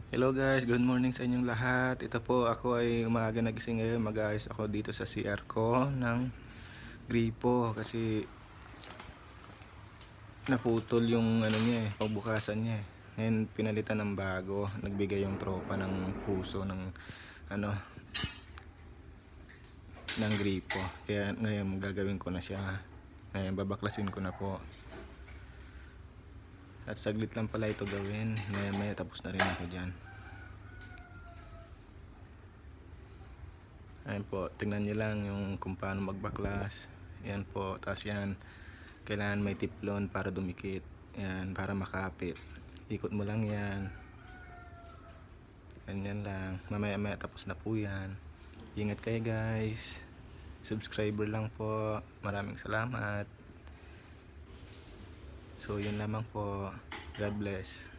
Hello guys, good morning sa inyong lahat. Ito po, ako ay umaga nagising ngayon. Mag-aayos ako dito sa CR ko ng gripo kasi naputol yung ano niya pagbukasan niya. Ngayon pinalitan ng bago. Nagbigay yung tropa ng puso ng ano ng gripo. Kaya ngayon gagawin ko na siya. Ngayon babaklasin ko na po. At saglit lang pala ito gawin. Maya tapos na rin ako dyan. Ayan po, tingnan nyo lang yung kung paano magbaklas. Ayan po, tapos yan, kailangan may tiplon para dumikit. Ayan, para makapit. Ikot mo lang yan. Ganyan lang. Mamaya tapos na po yan. Ingat kayo guys. Subscriber lang po. Maraming salamat. So, yun lamang po. God bless.